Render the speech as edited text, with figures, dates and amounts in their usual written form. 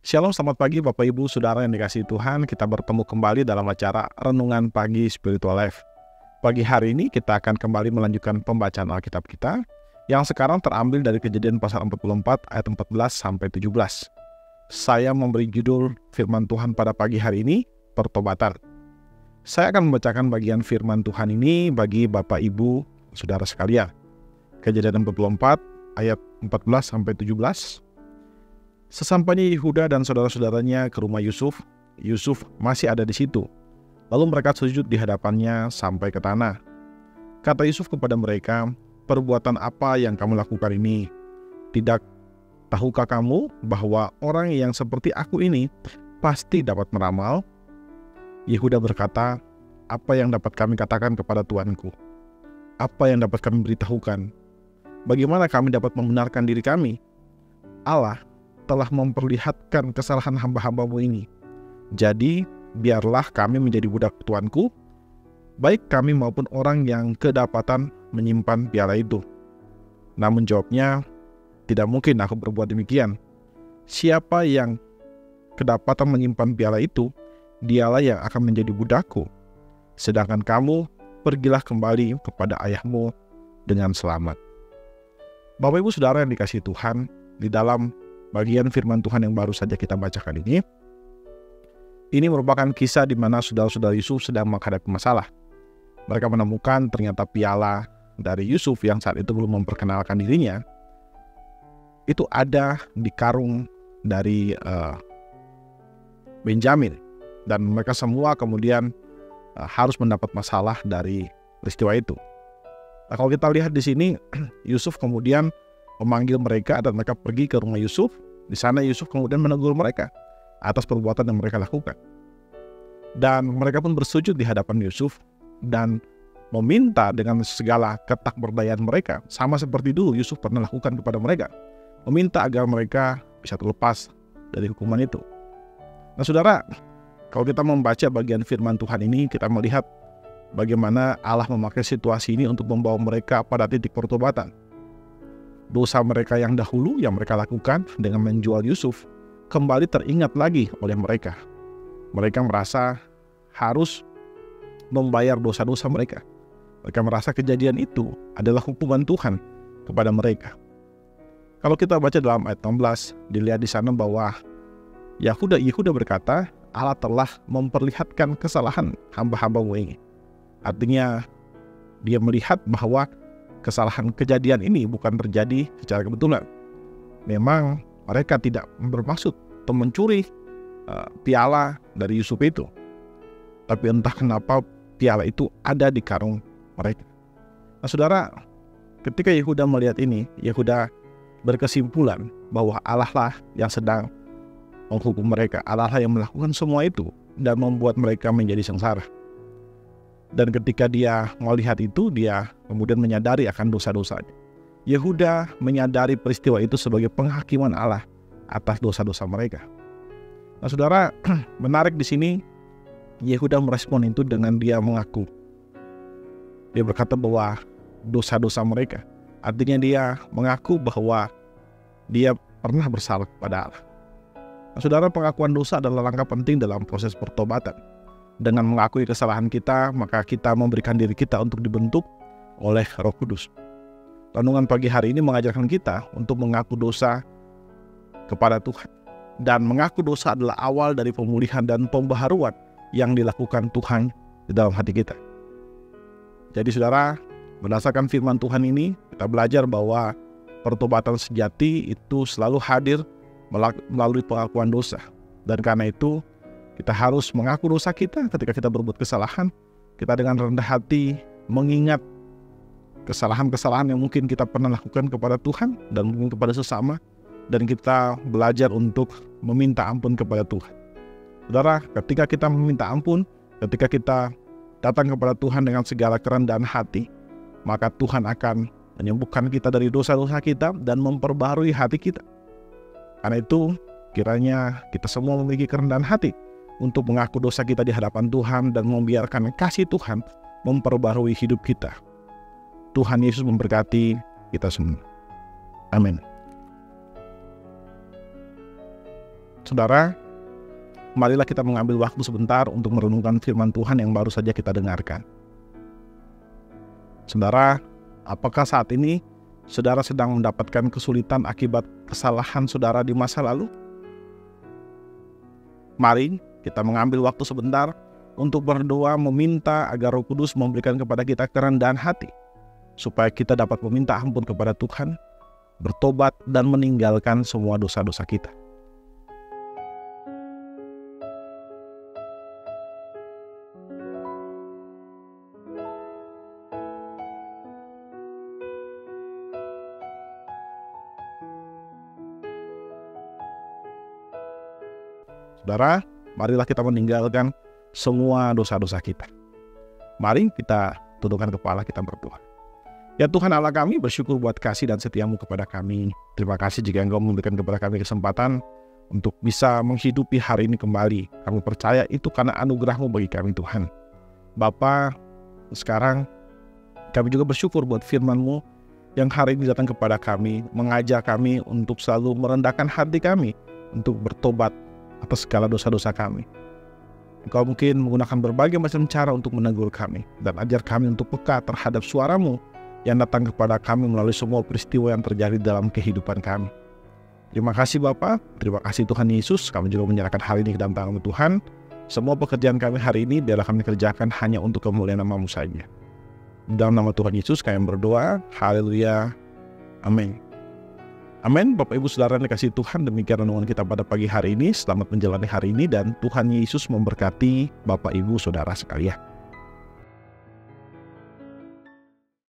Shalom, selamat pagi Bapak Ibu Saudara yang dikasihi Tuhan. Kita bertemu kembali dalam acara Renungan Pagi Spiritual Life. Pagi hari ini kita akan kembali melanjutkan pembacaan Alkitab kita yang sekarang terambil dari Kejadian pasal 44 ayat 14 sampai 17. Saya memberi judul firman Tuhan pada pagi hari ini, pertobatan. Saya akan membacakan bagian firman Tuhan ini bagi Bapak Ibu Saudara sekalian. Kejadian 44 ayat 14 sampai 17. Sesampainya Yehuda dan saudara-saudaranya ke rumah Yusuf, Yusuf masih ada di situ. Lalu mereka sujud di hadapannya sampai ke tanah. Kata Yusuf kepada mereka, "Perbuatan apa yang kamu lakukan ini? Tidak tahukah kamu bahwa orang yang seperti aku ini pasti dapat meramal?" Yehuda berkata, "Apa yang dapat kami katakan kepada tuanku? Apa yang dapat kami beritahukan? Bagaimana kami dapat membenarkan diri kami? Allah telah memperlihatkan kesalahan hamba-hambamu ini. Jadi biarlah kami menjadi budak tuanku, baik kami maupun orang yang kedapatan menyimpan piala itu." Namun jawabnya, "Tidak mungkin aku berbuat demikian. Siapa yang kedapatan menyimpan piala itu, dialah yang akan menjadi budakku. Sedangkan kamu, pergilah kembali kepada ayahmu dengan selamat." Bapak Ibu Saudara yang dikasihi Tuhan, di dalam bagian firman Tuhan yang baru saja kita bacakan ini merupakan kisah di mana saudara-saudara Yusuf sedang menghadapi masalah. Mereka menemukan ternyata piala dari Yusuf yang saat itu belum memperkenalkan dirinya, itu ada di karung dari Benjamin. Dan mereka semua kemudian harus mendapat masalah dari peristiwa itu. Nah, kalau kita lihat di sini, Yusuf kemudian memanggil mereka dan mereka pergi ke rumah Yusuf. Di sana Yusuf kemudian menegur mereka atas perbuatan yang mereka lakukan. Dan mereka pun bersujud di hadapan Yusuf dan meminta dengan segala ketakberdayaan mereka, sama seperti dulu Yusuf pernah lakukan kepada mereka, meminta agar mereka bisa terlepas dari hukuman itu. Nah saudara, kalau kita membaca bagian firman Tuhan ini, kita melihat bagaimana Allah memakai situasi ini untuk membawa mereka pada titik pertobatan. Dosa mereka yang dahulu yang mereka lakukan dengan menjual Yusuf kembali teringat lagi oleh mereka. Mereka merasa harus membayar dosa-dosa mereka. Mereka merasa kejadian itu adalah hukuman Tuhan kepada mereka. Kalau kita baca dalam ayat 16, dilihat di sana bahwa Yehuda berkata, "Allah telah memperlihatkan kesalahan hamba-hambamu ini." Artinya dia melihat bahwa kesalahan kejadian ini bukan terjadi secara kebetulan. Memang mereka tidak bermaksud untuk mencuri piala dari Yusuf itu. Tapi entah kenapa piala itu ada di karung mereka. Nah saudara, ketika Yehuda melihat ini, Yehuda berkesimpulan bahwa Allah lah yang sedang menghukum mereka. Allah lah yang melakukan semua itu dan membuat mereka menjadi sengsara. Dan ketika dia melihat itu, dia kemudian menyadari akan dosa-dosanya. Yehuda menyadari peristiwa itu sebagai penghakiman Allah atas dosa-dosa mereka. Nah saudara, menarik di sini, Yehuda merespon itu dengan dia mengaku. Dia berkata bahwa dosa-dosa mereka, artinya dia mengaku bahwa dia pernah bersalah kepada Allah. Nah saudara, pengakuan dosa adalah langkah penting dalam proses pertobatan. Dengan mengakui kesalahan kita, maka kita memberikan diri kita untuk dibentuk oleh Roh Kudus. Renungan pagi hari ini mengajarkan kita untuk mengaku dosa kepada Tuhan. Dan mengaku dosa adalah awal dari pemulihan dan pembaharuan yang dilakukan Tuhan di dalam hati kita. Jadi saudara, berdasarkan firman Tuhan ini, kita belajar bahwa pertobatan sejati itu selalu hadir melalui pengakuan dosa. Dan karena itu, kita harus mengaku dosa kita ketika kita berbuat kesalahan. Kita dengan rendah hati mengingat kesalahan-kesalahan yang mungkin kita pernah lakukan kepada Tuhan dan mungkin kepada sesama. Dan kita belajar untuk meminta ampun kepada Tuhan. Saudara, ketika kita meminta ampun, ketika kita datang kepada Tuhan dengan segala kerendahan hati, maka Tuhan akan menyembuhkan kita dari dosa-dosa kita dan memperbarui hati kita. Karena itu, kiranya kita semua memiliki kerendahan hati untuk mengaku dosa kita di hadapan Tuhan dan membiarkan kasih Tuhan memperbarui hidup kita. Tuhan Yesus memberkati kita semua. Amin. Saudara, marilah kita mengambil waktu sebentar untuk merenungkan firman Tuhan yang baru saja kita dengarkan. Saudara, apakah saat ini saudara sedang mendapatkan kesulitan akibat kesalahan saudara di masa lalu? Mari kita mengambil waktu sebentar untuk berdoa meminta agar Roh Kudus memberikan kepada kita kerendahan hati, supaya kita dapat meminta ampun kepada Tuhan, bertobat dan meninggalkan semua dosa-dosa kita. Saudara, marilah kita meninggalkan semua dosa-dosa kita. Mari kita tundukkan kepala, kita berdoa. Ya Tuhan Allah kami, bersyukur buat kasih dan setiamu kepada kami. Terima kasih jika Engkau memberikan kepada kami kesempatan untuk bisa menghidupi hari ini kembali. Kami percaya itu karena anugerah-Mu bagi kami Tuhan. Bapa, sekarang kami juga bersyukur buat firman-Mu yang hari ini datang kepada kami, mengajak kami untuk selalu merendahkan hati kami, untuk bertobat atas segala dosa-dosa kami. Engkau mungkin menggunakan berbagai macam cara untuk menegur kami, dan ajar kami untuk peka terhadap suara-Mu yang datang kepada kami melalui semua peristiwa yang terjadi dalam kehidupan kami. Terima kasih Bapa, terima kasih Tuhan Yesus. Kami juga menyerahkan hal ini ke dalam tangan-Mu Tuhan. Semua pekerjaan kami hari ini biarlah kami kerjakan hanya untuk kemuliaan nama-Mu saja. Dalam nama Tuhan Yesus kami berdoa. Haleluya. Amin. Amin. Bapak Ibu Saudara yang dikasihi Tuhan, demikian renungan kita pada pagi hari ini. Selamat menjalani hari ini dan Tuhan Yesus memberkati Bapak Ibu Saudara sekalian.